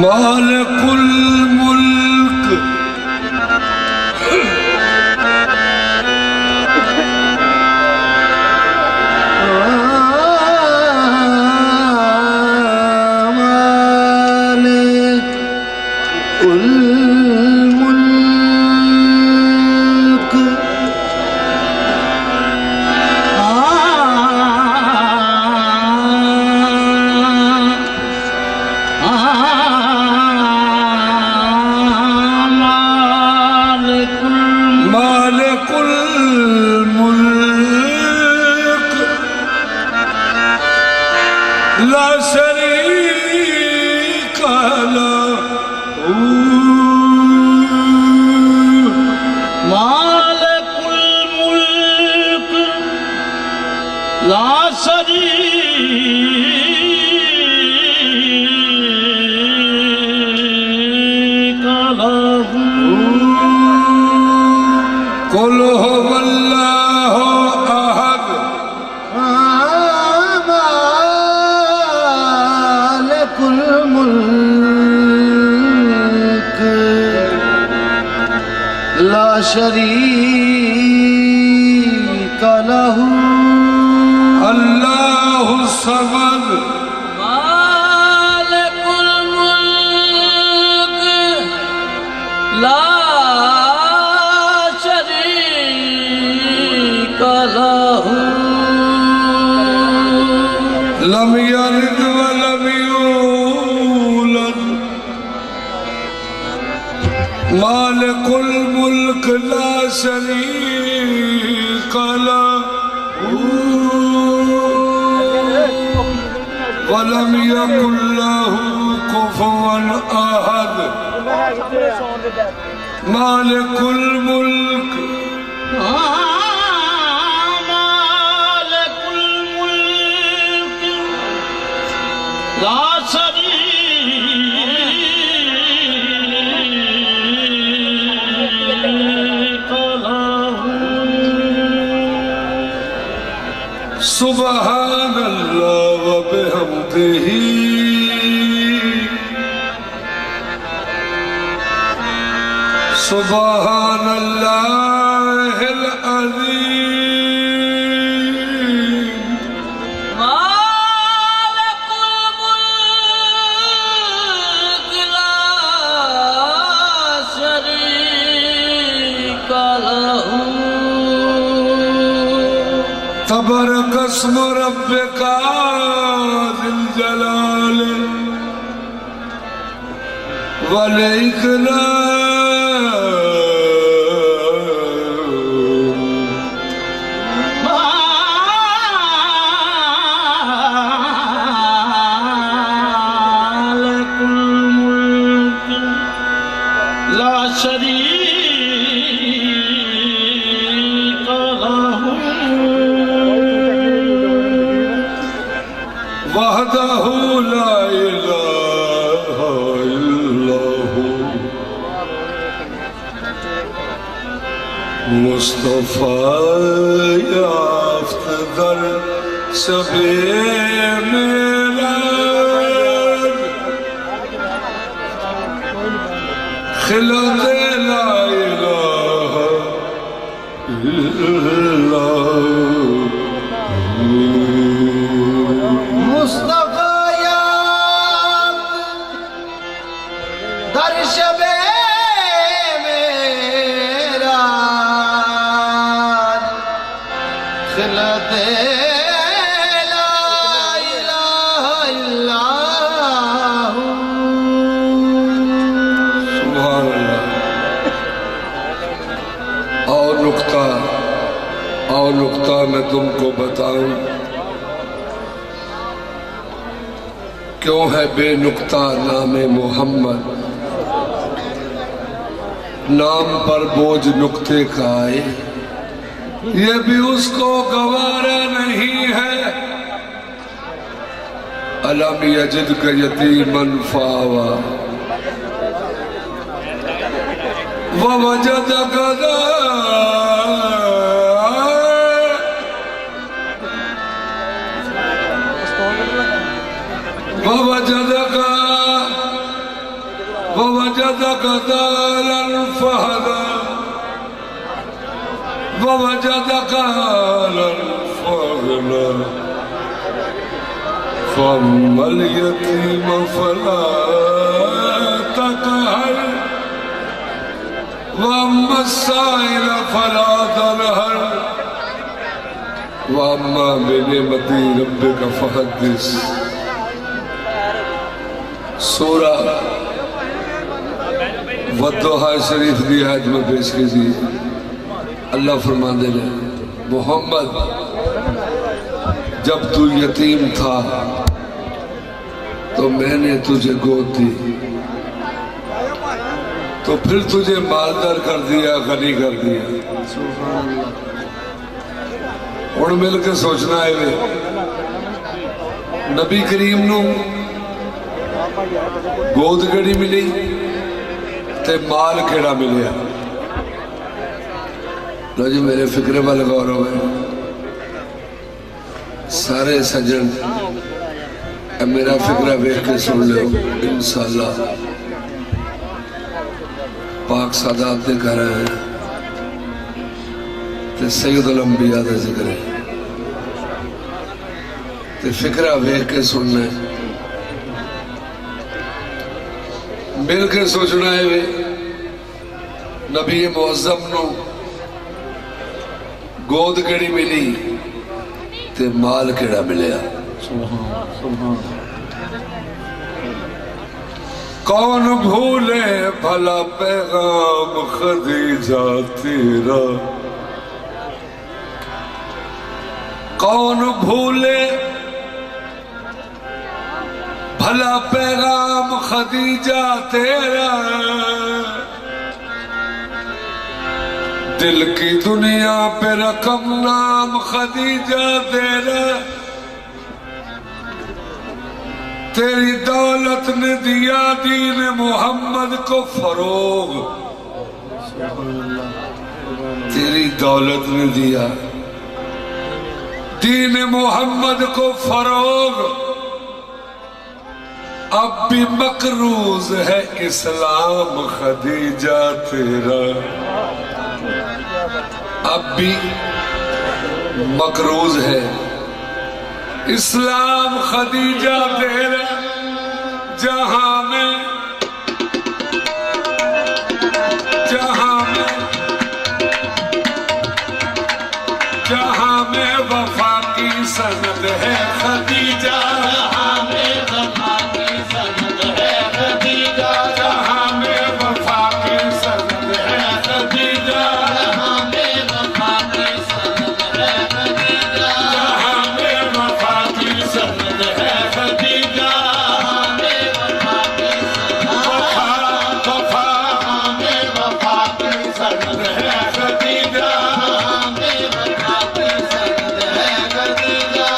مالک الملک لا شریک لہ مالک الملک لا شریک لہ قل هو اللہ احد مالک الملک لا شریک لہ اللہ الصمد مالک الملک لا شریک لہ لم یلد ولم یولد مالک الملک لا شریک لہ ولم یکن لہ کفوا احد مالک الملک مالک الملک لا شریک لہ سبحان اللہ و بحمدہ سبحان اللہ العظیم مالک الملک لا شریک لہ تبارک اسم ربک ذی الجلال والاکرام مالک الملک لا شریک لہ وحدہ لا الہ الا ہو مصطفیٰ یافت در شب میلاد خلق لا الہ الا مصطفیٰ یاد در شب میرا خلت اور نقطہ میں تم کو بتاؤں، کیوں ہے بے نقطہ نام محمد، نام پر بوجھ نقطے کا آئے، یہ بھی اس کو گوارا نہیں ہے۔ الم یجدک یتیما فآوی ووجدک ووجدك ضالا فهدى ووجدك عائلا فأغنى فأما اليتيم فلا تقهر وأما السائل فلا تنهر وأما بنعمة ربك فحدث۔ سورہ والضحیٰ شریف دی آیت میں پیش کی، اللہ فرماندے نے محمد جب تو یتیم تھا تو میں نے تجھے گود دی، تو پھر تجھے مالدار کر دیا، غنی کر دیا۔ اور مل کے سوچنا ہے وے نبی کریم نو گود کیڑی ملی تے مال کیڑا ملیا؟ لو جی میرے فکرے وال غور ہوئے، سارے سجن میرا فکرہ ویکھ کے سن لو انشاءاللہ۔ پاک سادات دے کر رہے ہیں تے سید الانبیاء دے ذکر ہے تے فکرہ ویکھ کے سننا ہے، مل کے سوچنا ہے وے نبی معظم نو گود کیڑی ملی تے مال کیڑا ملیا؟ کون بھولے بھلا پیغام خدیجہ تیرا، کون بھولے بھلا پیغام خدیجہ تیرا، دل کی دنیا پہ رقم نام خدیجہ تیرا، تیری دولت نے دیا دین محمد کو فروغ، تیری دولت نے دیا دین محمد کو فروغ، اب بھی مقروض ہے اسلام خدیجہ تیرا، اب بھی مقروض ہے اسلام خدیجہ تیرا، جہاں میں وفا کی سند ہے خدیجہ، جہاں میں وفا کی سند ہے خدیجہ، جہاں میں وفا کی سند ہے خدیجہ، جہاں میں وفا کی سند ہے خدیجہ، جہاں میں وفا کی سند ہے خدیجہ، جہاں میں وفا کی سند ہے خدیجہ،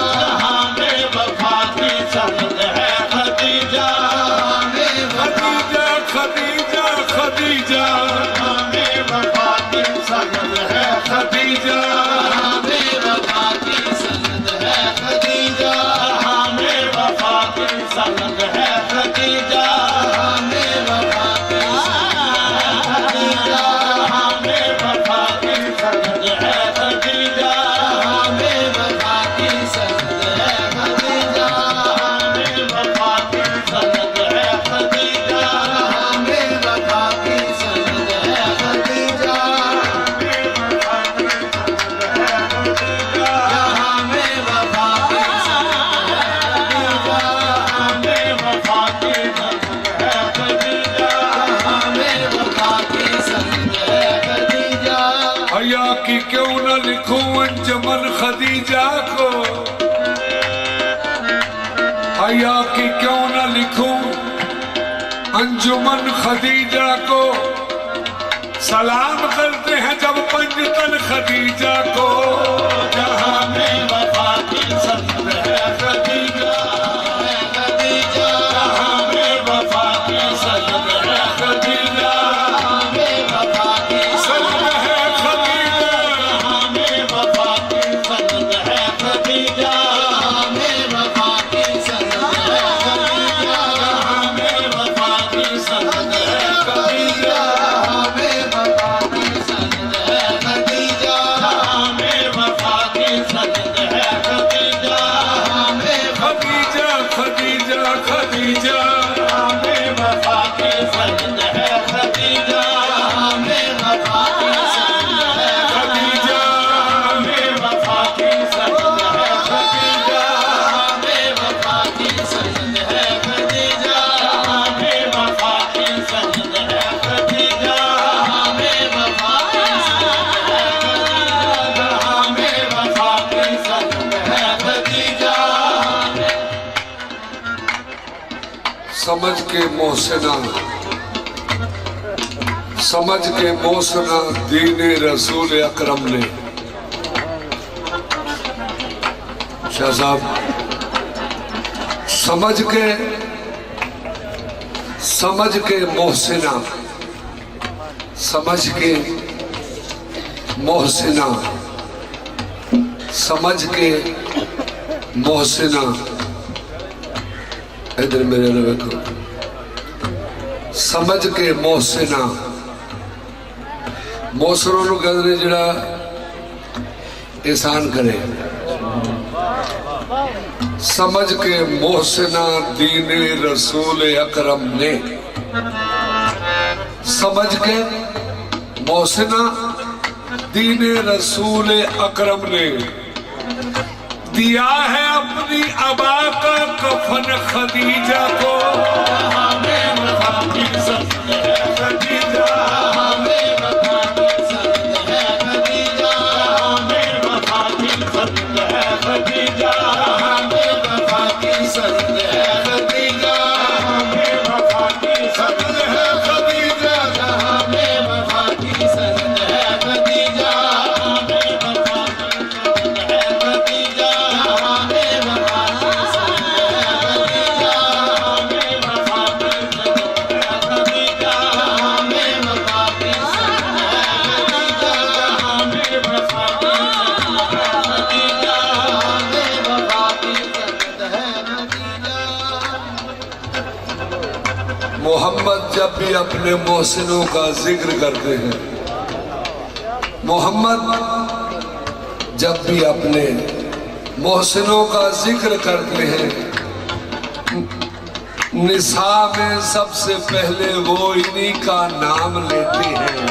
لکھوں انجمن خدیجہ کو، حیا کی کیوں نہ لکھوں انجمن خدیجہ کو، سلام کرتے ہیں جب پنجتن خدیجہ کو، جہاں میں وفا کی سند ہے خدیجہ، جہاں میں وفا کی سند ہے خدیجہ، سمجھ کے محسنہ، سمجھ کے محسنہ دین رسول اکرم نے، شاہ صاحب سمجھ کے محسنہ، سمجھ کے محسنہ، سمجھ کے محسنہ، ادھر میرے روے کو، سمجھ کے محسنہ، محسنوں نو کہتے ہیں جڑا احسان کرے، سمجھ کے محسنہ دین رسول اکرم نے، سمجھ کے محسنہ دین رسول اکرم نے، دیا ہے اپنی عبا کا کفن خدیجہ کو، ہمیں وفا کی سند ہے خدیجہ، ہمیں وفا کی سند ہے خدیجہ، ہمیں وفا کی سند ہے خدیجہ، ہمیں وفا کی سند ہے خدیجہ، ہمیں وفا کی سند ہے خدیجہ، ہمیں وفا کی سند ہے خدیجہ، ہمیں وفا کی سند محمد جب بھی اپنے محسنوں کا ذکر کرتے ہیں، محمد جب بھی اپنے محسنوں کا ذکر کرتے ہیں، نساء میں سب سے پہلے وہ انہی کا نام لیتے ہیں،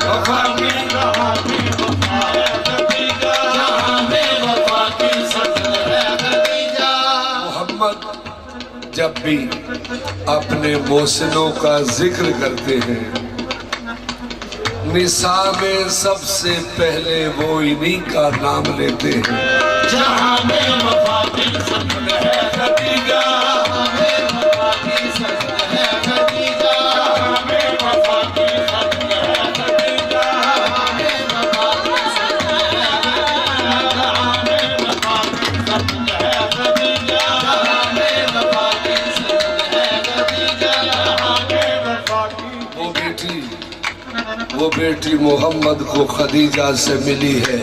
وفا کی وفا کی وفا ہے خدیجہ، جہاں میں وفا کی سند ہے خدیجہ۔ محمد جب بھی اپنے محسنوں کا ذکر کرتے ہیں، نساء میں سب سے پہلے وہ انہی کا نام لیتے ہیں، جہاں میں وفا کی سند ہے خدیجہ، ہمیں وفا کی سند ہے خدیجہ، ہمیں وفا کی سند ہے خدیجہ، ہمیں وفا کی سند ہے خدیجہ، ہمیں وفا کی سند ہے خدیجہ، ہمیں وفا کی سند ہے خدیجہ، ہمیں وفا کی۔ وہ بیٹی محمد کو خدیجہ سے ملی ہے،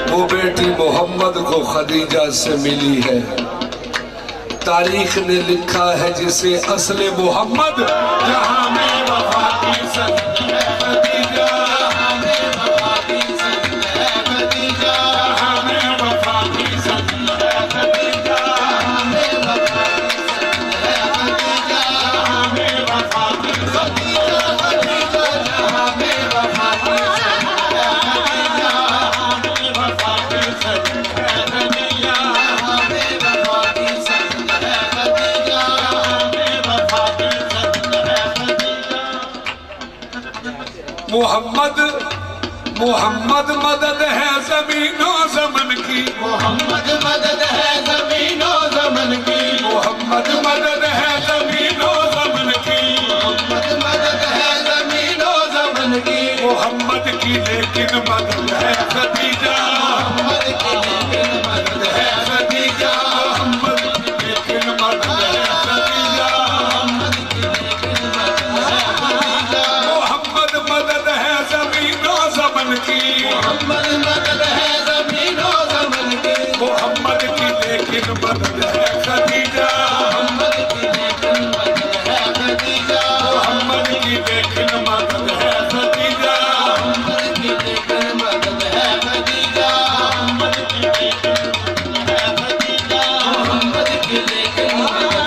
وہ بیٹی محمد کو خدیجہ سے ملی ہے، تاریخ نے لکھا ہے جسے اصل محمد، جہاں میں وفا کی سند ہے خدیجہ، ہمیں وفا کی سند ہے خدیجہ، ہمیں وفا کی سند ہے خدیجہ، ہمیں وفا کی سند ہے خدیجہ، ہمیں وفا کی خدیجہ خدیجہ، ہمیں وفا کی سند ہے خدیجہ، ہمیں وفا کی سند ہے خدیجہ، ہمیں وفا کی سند ہے خدیجہ، ہمیں وفا کی سند ہے محمد محمد مدد ہے زمین و زمن کی محمد مدد ہے زمین و زمن کی محمد مدد ہے زمین و زمن کی محمد مدد ہے زمین و زمن کی محمد کی لیکن مدد ہے خدیجہ محمد کی لیکن مدد ہے خدیجہ محمد کی لیکن مدد ہے خدیجہ محمد مدد ہے زمین و زمن کی محمد مدد ہے زمین و زمن کی محمد کی لیکن مدد ہے خدیجہ محمد کی لیکن مدد ہے خدیجہ محمد کی لیکن مدد ہے خدیجہ محمد کی لیکن مدد ہے خدیجہ محمد کی لیکن مدد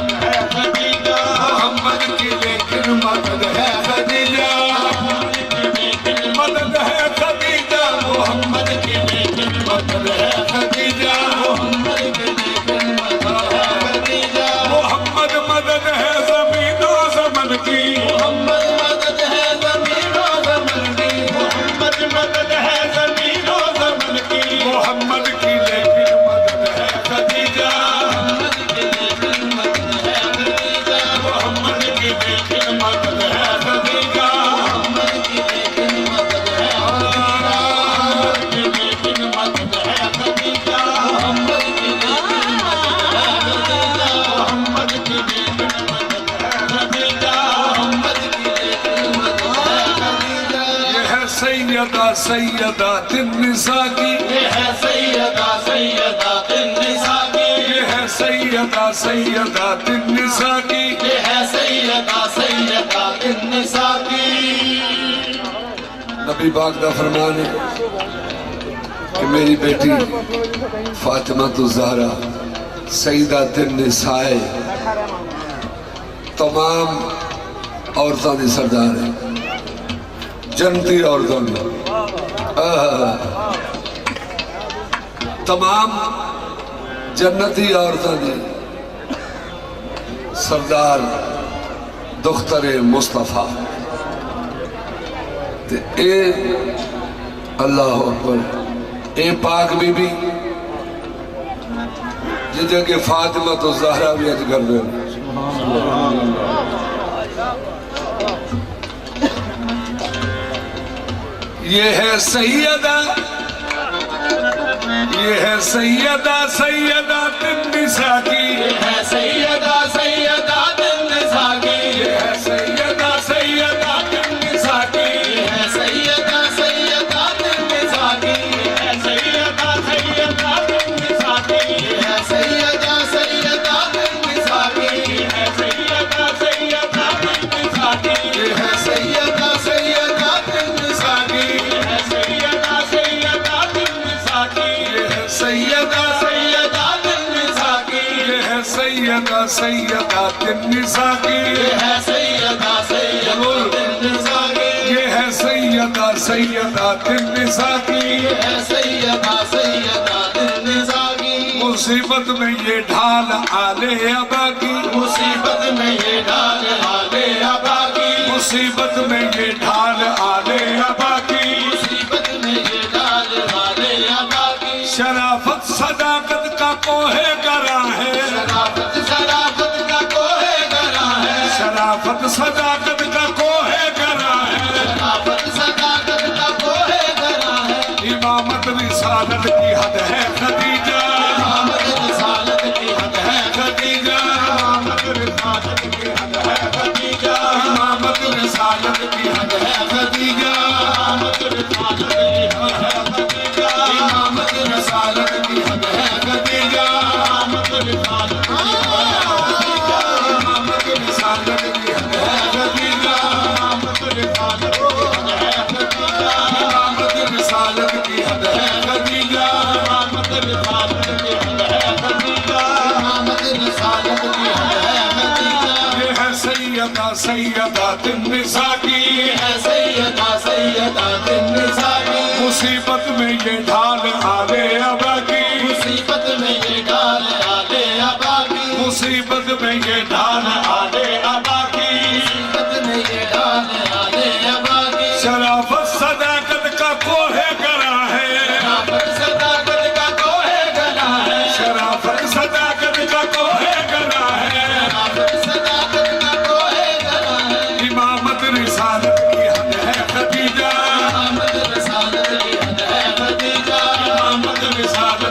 ہے خدیجہ محمد کی لیکن مدد ہے خدیجہ مدد ہے خدیجہ محمد کی لیکن مدد ہے خدیجہ محمد مدد ہے زمین و زمن کی محمد مدد ہے زمین و زمن کی محمد مدد ہے زمین و زمن کی محمد کی لیکن مدد ہے خدیجہ محمد کی لیکن مدد ہے خدیجہ محمد کی لیکن مدد ہے محمد کی لیکن مدد ہے خدیجہ محمد کی لیکن مدد ہے محمد کی لیکن مدد ہے خدیجہ محمد کی لیکن مدد ہے خدیجہ یہ ہے سیدہ سیدات النساء کی یہ ہے سیدہ سیدات النساء کی یہ ہے سیدہ سیدات النساء کی یہ ہے سیدہ سیدات النساء کی نبی پاک دا فرمان ہے کہ میری بیٹی فاطمہ الزہرا سیدات النساء تمام عورتوں دی سردار ہے جنتی عورتوں دی تمام جنتی عورتوں دی سردار دختر مصطفیٰ تے اے اللہ اکبر اے پاک بی بی جدے کہ فاطمہ تو زہرہ بھی اج کر دے یہ ہے سیدہ سیدات النساء کی یہ ہے سیدہ سیدات النساء کی یہ ہے سیدہ سیدات النساء کی یہ ہے سیدہ سیدات النساء کی یہ ہے سیدہ سیدات النساء کی یہ ہے سیدہ سیدات النساء کی یہ ہے سیدہ سیدات النساء کی یہ ہے سیدہ سیدات النساء کی یہ ہے سیدہ سیدات النساء کی یہ ہے سیدہ سیدات النساء کی یہ ہے سیدہ سیدات النساء کی یہ ہے سیدہ سیدات النساء کی یہ ہے سیدہ سیدات النساء کی یہ ہے سیدہ سیدات النساء کی مصیبت میں یہ ڈھال آلے ابا کی مصیبت میں یہ ڈال آلے ابا کی مصیبت میں یہ ڈھال آلے ابا کی مصیبت میں یہ ڈال آلے ابا کی شرافت صداقت کا کوہ گرا ہے شرافت شرافت کا کوہ گرا ہے شرافت صداقت کا کوہ گرا ہے شرافت صداقت کا کوہ گرا ہے امامت رسالت کی حد ہے خدیجہ امامت رسالت کی حد ہے خدیجہ امامت رسالت کی حد ہے خدیجہ امامت رسالت کی حد ہے خدیجہ امامت رسالت کی حد ہے خدیجہ امامت رسالت کی حد ہے خدیجہ امامت رسالت کی حد ہے خدیجہ امامت رسالت کی حد ہے خدیجہ امامت رسالت کی حد ہے خدیجہ امامت رسالت کی حد ہے خدیجہ یہ ہے سیدہ سیدات النساء کی یہ ہے سیدہ سیدات النساء کی مصیبت میں یہ ڈھال آلے ابا کی مصیبت میں یہ ڈال آلے ابا کی مصیبت میں یہ ڈھال آلے ابا کی مصیبت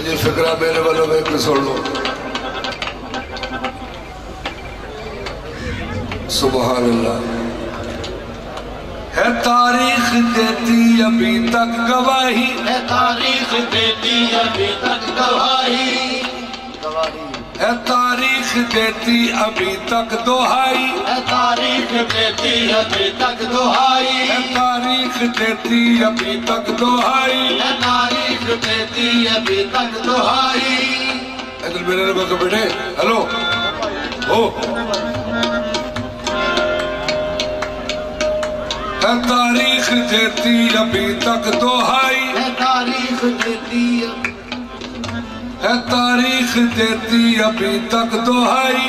جی فکرہ میرے والوں میں ایک سن لو سبحان اللہ ہے تاریخ دیتی ابھی تک گواہی ہے تاریخ دیتی ابھی تک گواہی ہے تاریخ دیتی ابھی تک دہائی ہے تاریخ دیتی ابھی تک دہائی ہے تاریخ دیتی ابھی تک دہائی ہے تاریخ دیتی ابھی تک دہائی ادھر میرے ربا کو بیٹھے ہلو ہو ہے تاریخ دیتی ابھی تک دہائی ہے تاریخ دیتی ہے تاریخ دیتی ابھی تک دہائی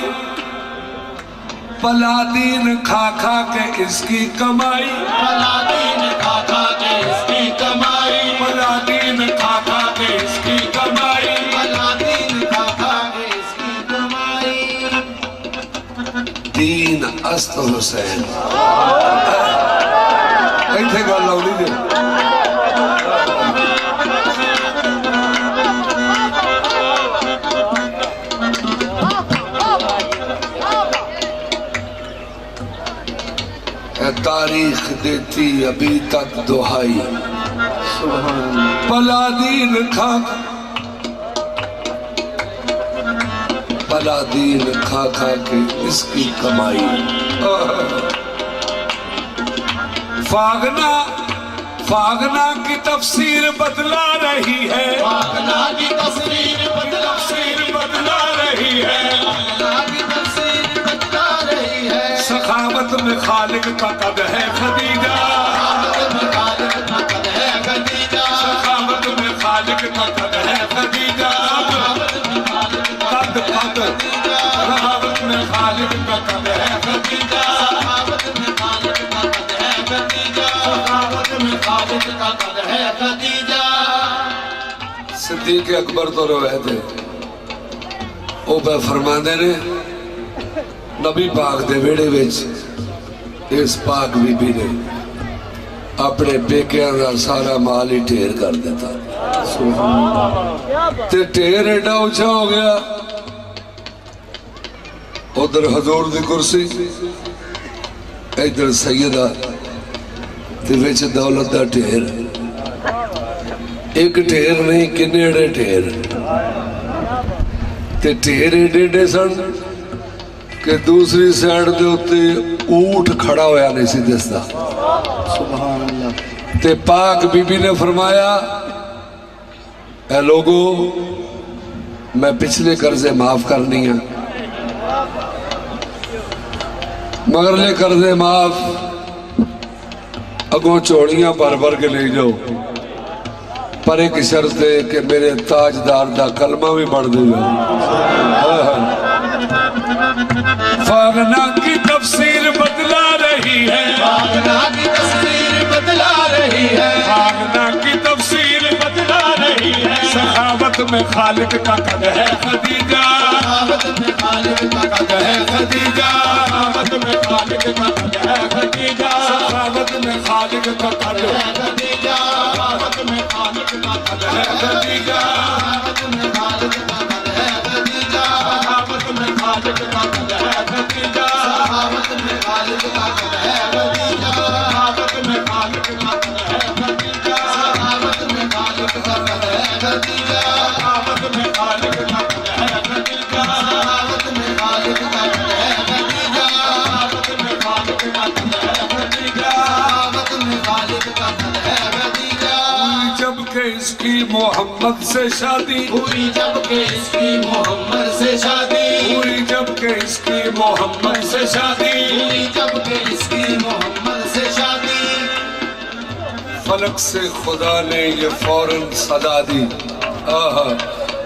پلادین کھا کھا کے اس کی کمائی پلادین کھا کھا کے اس کی کمائی پلادین کھا کھا کے اس کی کمائی پلادین کھا کھا کے اس کی کمائی دین است حسین ایتھے گل لولی دے تاریخ دیتی ابھی تک دہائی پلادین کھا کھا کے اس کی کمائی فاغنا کی تفسیر بدلا رہی ہے فاغنا کی تفسیر بدلا رہی ہے فاغنا کی تفسیر بدلا رہی ہے سخاوت میں خالق کا قد ہے خدیجہ سخاوت میں خالق کا قد ہے خدیجہ سخاوت میں خالق کا قد ہے خدیجہ قد سخاوت میں خالق کا قد ہے خدیجہ سخاوت میں خالق کا قد ہے خدیجہ سخاوت میں خالق کا قد ہے خدیجہ صدیق اکبر تو روئے تھے وہ بے فرماندے نے نبی پاک دے ویڑے وچ اس پاک بی بی نے اپنے بیکیاں دا سارا مال ہی ٹھیر کر دیتا تے ٹھیر ایڈا اچھا ہو گیا ادھر حضور دی کرسی ادھر سیدہ تے وچ دولت دا ٹھیر ایک ٹھیر نہیں کنیڑے ٹھیر تے ٹھیر ایڈے سن کہ دوسری سائیڈ دے ہوتے اونٹ کھڑا ہویا نہیں سی دستا تے پاک بی بی نے فرمایا اے لوگو میں پچھلے قرضے معاف کرنی ہیں مگر لے قرضے معاف اگوں چوڑیاں بھر بھر کے لے جاؤ پر ایک شرط ہے کہ میرے تاجدار دا کلمہ بھی پڑھ دے جاؤ فاغنا کی تفسیر بدلا رہی ہے فاغنا کی تفسیر بدلا رہی ہے فاغنا کی تفسیر بدلا رہی ہے سخاوت میں خالق کا قد ہے خدیجہ سخاوت میں خالق کا قد ہے خدیجہ سخاوت میں خالق کا قد ہے خدیجہ سخاوت میں خالق کا قد ہے خدیجہ سخاوت میں خالق کا قد ہے خدیجہ سخاوت میں خالق کا قد ہے خدیجہ سخاوت میں خالق کا قد ہے خدیجہ سخاوت میں خالق کا قد ہے خدیجہ سخاوت میں خالق کا قد ہے خدیجہ سخاوت میں خالق کا قد ہے خدیجہ سخاوت میں خالق کا قد ہے خدیجہ سخاوت میں خالق کا قد ہے خدیجہ سخاوت میں خالق کا قد ہے خدیجہ سخاوت میں خالق کا قد ہے خدیجہ جب کہ اس کی محمد سے شادی ہوئی جب کہ اس کی محمد سے شادی ہوئی جب کہ اس کی محمد سے شادی ہوئی جب کہ اس کی محمد سے شادی فلک سے خدا نے یہ فوراً صدا دی آہا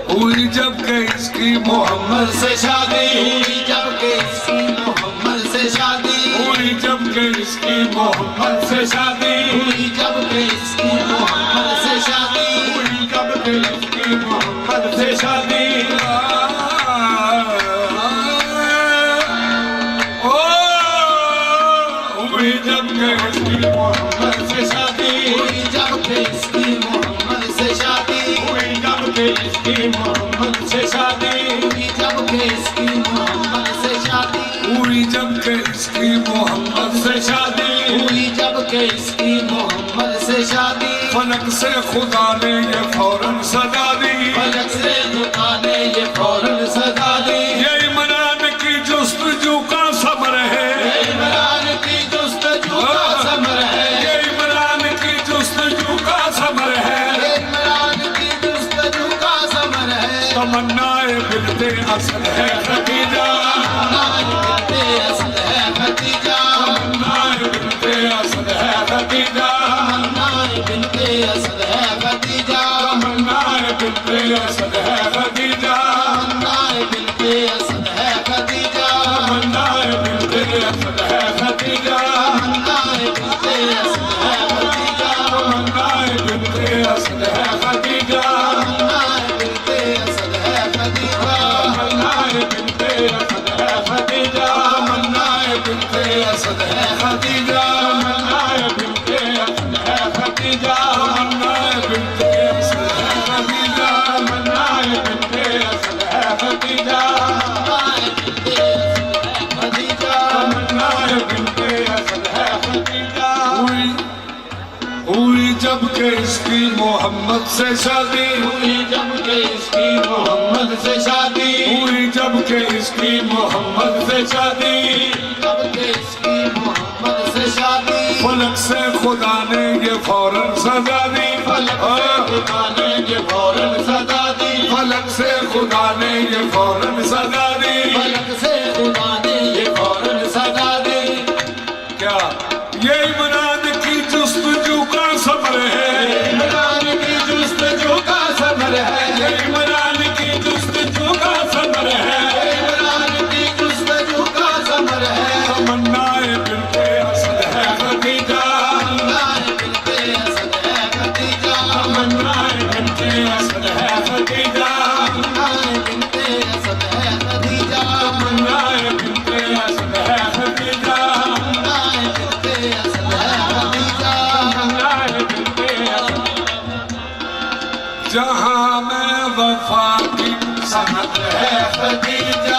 ہوئی جب کہ اس کی محمد سے شادی ہوئی جب کہ اس کی محمد سے شادی ہوئی جب کہ اس کی محمد سے شادی ہوئی جب کہ اس کی محمد سے شادی ہوئی جب کہ اس کی محمد سے شادی ہوئی جب کہ اس کی محمد سے شادی ہوئی جب کہ اس کی محمد سے شادی ہوئی جب کہ اس کی محمد سے شادی ہوئی جب کہ اس کی محمد سے شادی ہوئی جب کہ اس کی محمد سے شادی ہوئی جب کہ اس کی محمد سے شادی فلک سے خدا نے یہ فوراً صدا دی فلک سے خدا نے یہ فوراً صدا دی یہ عمران کی جستجو کا ثمر ہے یہ عمران کی جستجو کا ثمر ہے یہ عمران کی جستجو کا ثمر ہے یہ عمران کی جستجو کا ثمر ہے تمنا بنتے اصل ہے خدیجہ بنتے اصل ہے خدیجہ تمنا بنتے اصل ہے خدیجہ بنتے اصل ہے خدیجہ تمنا بنتے اصل ہے خدیجہ بنتے اصل ہے خدیجہ تمنا بنتے اصل ہے خدیجہ بنتے اصل ہے خدیجہ تمنا بنتے اصل ہے خدیجہ بنتے اصل ہے خدیجہ بنتے اصل ہے خدیجہ بنتے اصل ہے خدیجہ بنتے اصل ہے خدیجہ بنتے اصل ہے خدیجہ بنتے اصل ہے خدیجہ بنتے اصل ہے خدیجہ ہوئی جب کہ اس کی محمد سے شادی ہوئی جب کہ اس کی محمد سے شادی ہوئی جب کہ اس کی محمد سے شادی جب کہ اس کی محمد سے شادی فلک سے خدا نے یہ فوراً سزا دی فلک سے خدا نے یہ فوراً صدا دی فلک سے خدا نے یہ فوراً سزا دی فلک سے خدا نے یہ فوراً صدا دی کیا یہ عمران کی جستجو کا ثمر ہے عمران کی جستجو کا ثمر ہے یہ عمران کی جستجو کا ثمر ہے عمران کی جستجو کا ثمر ہے تمنا بنتے اصل ہے خدیجہ بنتے اصل ہے خدیجہ تمنا بنتے اصل ہے خدیجہ بنتے اصل ہے خدیجہ تمنا بنتے اصل ہے خدیجہ بنتے اصل ہے خدیجہ جہاں میں وفا کی سند ہے خدیجہ